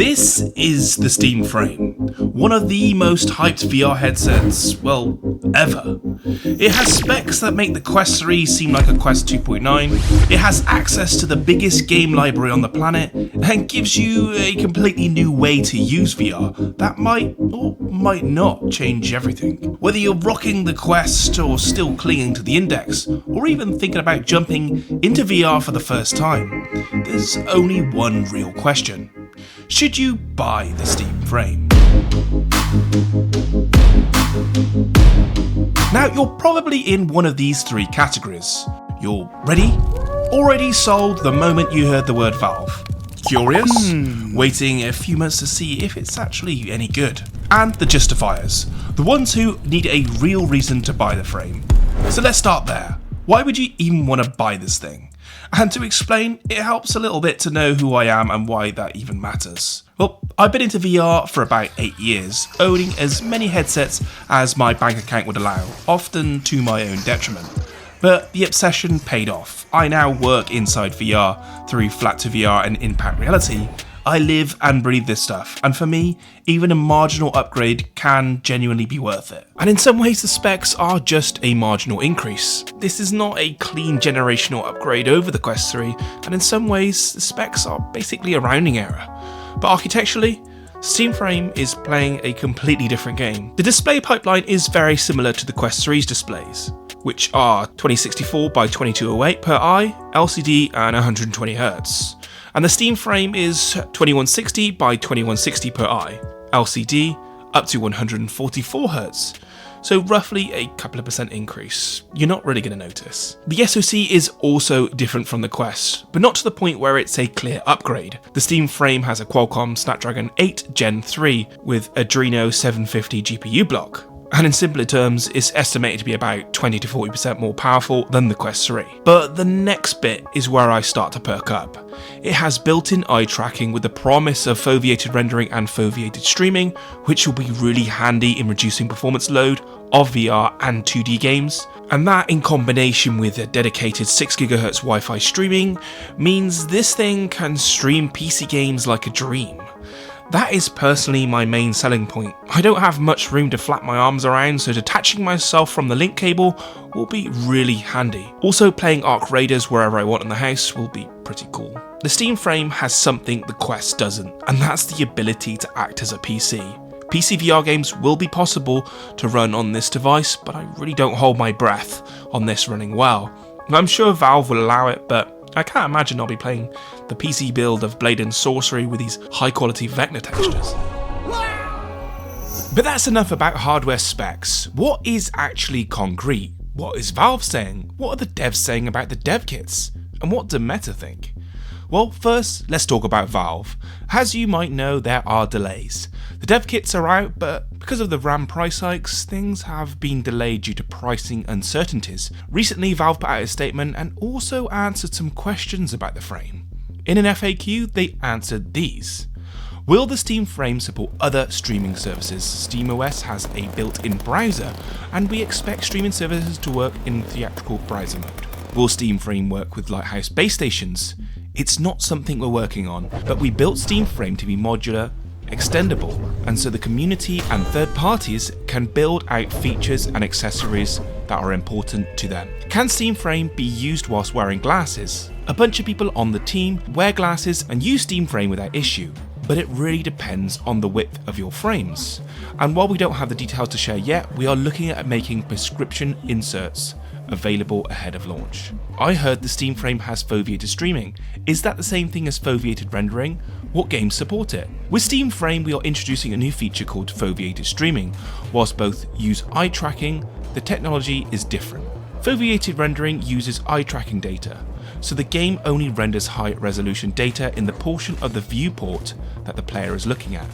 This is the Steam Frame, one of the most hyped VR headsets, well, ever. It has specs that make the Quest 3 seem like a Quest 2.9, it has access to the biggest game library on the planet, and gives you a completely new way to use VR that might or might not change everything. Whether you're rocking the Quest or still clinging to the Index, or even thinking about jumping into VR for the first time, there's only one real question. Should you buy the Steam Frame? Now, you're probably in one of these three categories. You're ready? Already sold the moment you heard the word Valve. Curious? Waiting a few months to see if it's actually any good. And the justifiers. The ones who need a real reason to buy the frame. So let's start there. Why would you even want to buy this thing? And to explain, it helps a little bit to know who I am and why that even matters. Well, I've been into VR for about 8 years, owning as many headsets as my bank account would allow, often to my own detriment. But the obsession paid off. I now work inside VR through Flat2VR and Impact Reality. I live and breathe this stuff, and for me, even a marginal upgrade can genuinely be worth it. And in some ways the specs are just a marginal increase. This is not a clean generational upgrade over the Quest 3, and in some ways the specs are basically a rounding error. But architecturally, Steam Frame is playing a completely different game. The display pipeline is very similar to the Quest 3's displays, which are 2064 by 2208 per eye, LCD and 120Hz. And the Steam Frame is 2160 by 2160 per eye, LCD up to 144Hz, so roughly a couple of percent increase. You're not really going to notice. The SoC is also different from the Quest, but not to the point where it's a clear upgrade. The Steam Frame has a Qualcomm Snapdragon 8 Gen 3 with Adreno 750 GPU block. And in simpler terms, it's estimated to be about 20 to 40% more powerful than the Quest 3. But the next bit is where I start to perk up. It has built-in eye tracking with the promise of foveated rendering and foveated streaming, which will be really handy in reducing performance load of VR and 2D games. And that, in combination with a dedicated 6GHz Wi-Fi streaming, means this thing can stream PC games like a dream. That is personally my main selling point. I don't have much room to flap my arms around, so detaching myself from the link cable will be really handy. Also, playing Arc Raiders wherever I want in the house will be pretty cool. The Steam Frame has something the Quest doesn't, and that's the ability to act as a PC. PCVR games will be possible to run on this device, but I really don't hold my breath on this running well. I'm sure Valve will allow it, but I can't imagine I'll be playing the PC build of Blade and Sorcery with these high quality vector textures. But that's enough about hardware specs. What is actually concrete? What is Valve saying? What are the devs saying about the dev kits? And what do Meta think? Well, first, let's talk about Valve. As you might know, there are delays. The dev kits are out, but because of the RAM price hikes, things have been delayed due to pricing uncertainties. Recently, Valve put out a statement and also answered some questions about the frame. In an FAQ, they answered these. Will the Steam Frame support other streaming services? SteamOS has a built-in browser, and we expect streaming services to work in theatrical browser mode. Will Steam Frame work with Lighthouse base stations? It's not something we're working on, but we built Steam Frame to be modular, extendable, and so the community and third parties can build out features and accessories that are important to them. Can Steam Frame be used whilst wearing glasses? A bunch of people on the team wear glasses and use Steam Frame without issue, but it really depends on the width of your frames. And while we don't have the details to share yet, we are looking at making prescription inserts available ahead of launch. I heard the Steam Frame has foveated streaming. Is that the same thing as foveated rendering? What games support it? With Steam Frame, we are introducing a new feature called foveated streaming. Whilst both use eye tracking, the technology is different. Foveated rendering uses eye tracking data, so the game only renders high resolution data in the portion of the viewport that the player is looking at.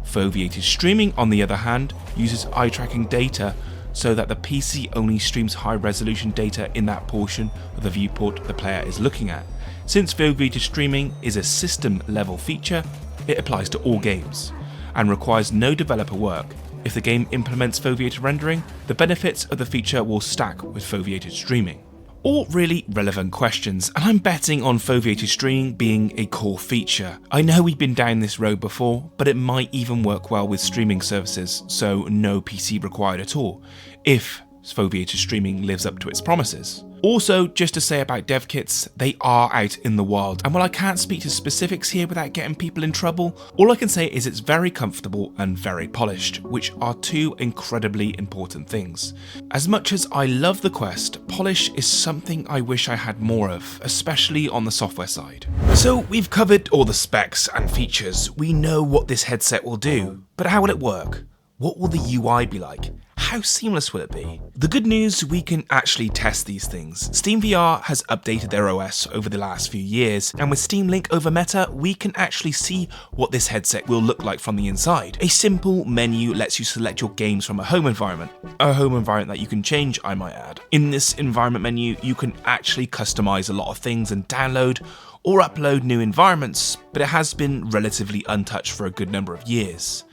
Foveated streaming, on the other hand, uses eye tracking data so that the PC only streams high resolution data in that portion of the viewport the player is looking at. Since foveated streaming is a system level feature, it applies to all games and requires no developer work. If the game implements foveated rendering, the benefits of the feature will stack with foveated streaming. All really relevant questions, and I'm betting on foveated streaming being a core feature. I know we've been down this road before, but it might even work well with streaming services, so no PC required at all, if foveated streaming lives up to its promises. Also, just to say about dev kits, they are out in the wild, and while I can't speak to specifics here without getting people in trouble, all I can say is it's very comfortable and very polished, which are two incredibly important things. As much as I love the Quest, polish is something I wish I had more of, especially on the software side. So we've covered all the specs and features, we know what this headset will do, but how will it work? What will the UI be like? How seamless will it be? The good news, we can actually test these things. SteamVR has updated their OS over the last few years, and with Steam Link over Meta, we can actually see what this headset will look like from the inside. A simple menu lets you select your games from a home environment that you can change, I might add. In this environment menu, you can actually customize a lot of things and download or upload new environments, but it has been relatively untouched for a good number of years.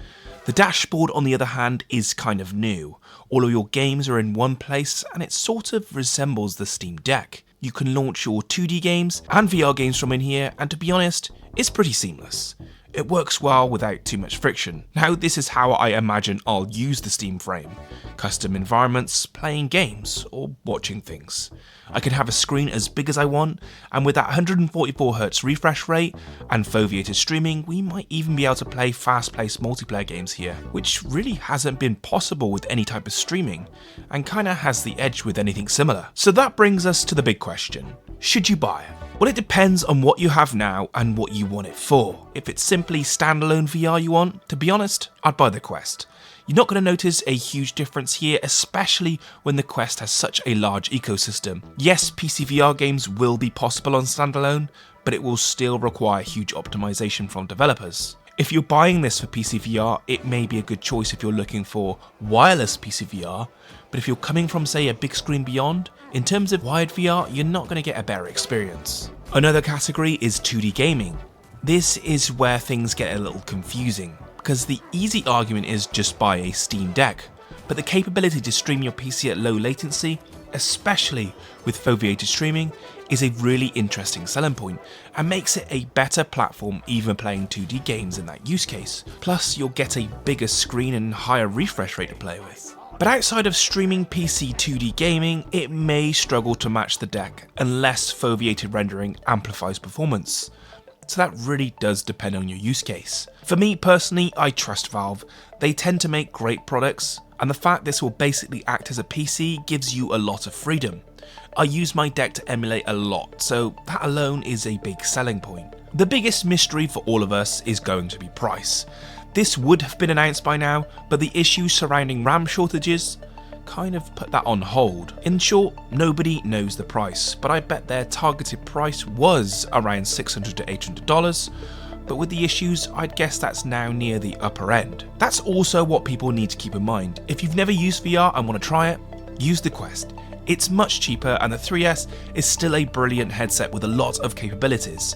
The dashboard, on the other hand, is kind of new. All of your games are in one place, and it sort of resembles the Steam Deck. You can launch your 2D games and VR games from in here, and to be honest, it's pretty seamless. It works well without too much friction. Now, this is how I imagine I'll use the Steam frame. Custom environments, playing games, or watching things. I can have a screen as big as I want, and with that 144Hz refresh rate and foveated streaming, we might even be able to play fast-paced multiplayer games here, which really hasn't been possible with any type of streaming, and kinda has the edge with anything similar. So that brings us to the big question. Should you buy it? Well, it depends on what you have now and what you want it for. If it's simply standalone VR you want, to be honest, I'd buy the Quest. You're not going to notice a huge difference here, especially when the Quest has such a large ecosystem. Yes, PCVR games will be possible on standalone, but it will still require huge optimization from developers. If you're buying this for PCVR, it may be a good choice if you're looking for wireless PCVR, but if you're coming from, say, a big screen beyond, in terms of wired VR, you're not going to get a better experience. Another category is 2D gaming. This is where things get a little confusing, because the easy argument is just buy a Steam Deck, but the capability to stream your PC at low latency, especially with foveated streaming, is a really interesting selling point and makes it a better platform even playing 2D games in that use case. Plus, you'll get a bigger screen and higher refresh rate to play with. But outside of streaming PC 2D gaming, it may struggle to match the deck unless foveated rendering amplifies performance. So that really does depend on your use case. For me personally, I trust Valve. They tend to make great products, and the fact this will basically act as a PC gives you a lot of freedom. I use my deck to emulate a lot, so that alone is a big selling point. The biggest mystery for all of us is going to be price. This would have been announced by now, but the issues surrounding RAM shortages kind of put that on hold. In short, nobody knows the price, but I bet their targeted price was around $600 to $800, but with the issues, I'd guess that's now near the upper end. That's also what people need to keep in mind. If you've never used VR and want to try it, use the Quest. It's much cheaper, and the 3S is still a brilliant headset with a lot of capabilities.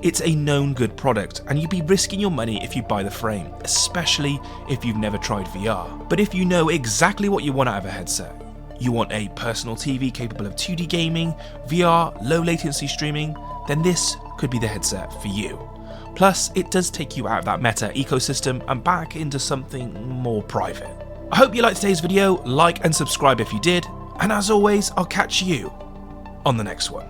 It's a known good product, and you'd be risking your money if you buy the frame, especially if you've never tried VR. But if you know exactly what you want out of a headset, you want a personal TV capable of 2D gaming, VR, low latency streaming, then this could be the headset for you. Plus, it does take you out of that Meta ecosystem and back into something more private. I hope you liked today's video, like and subscribe if you did, and as always, I'll catch you on the next one.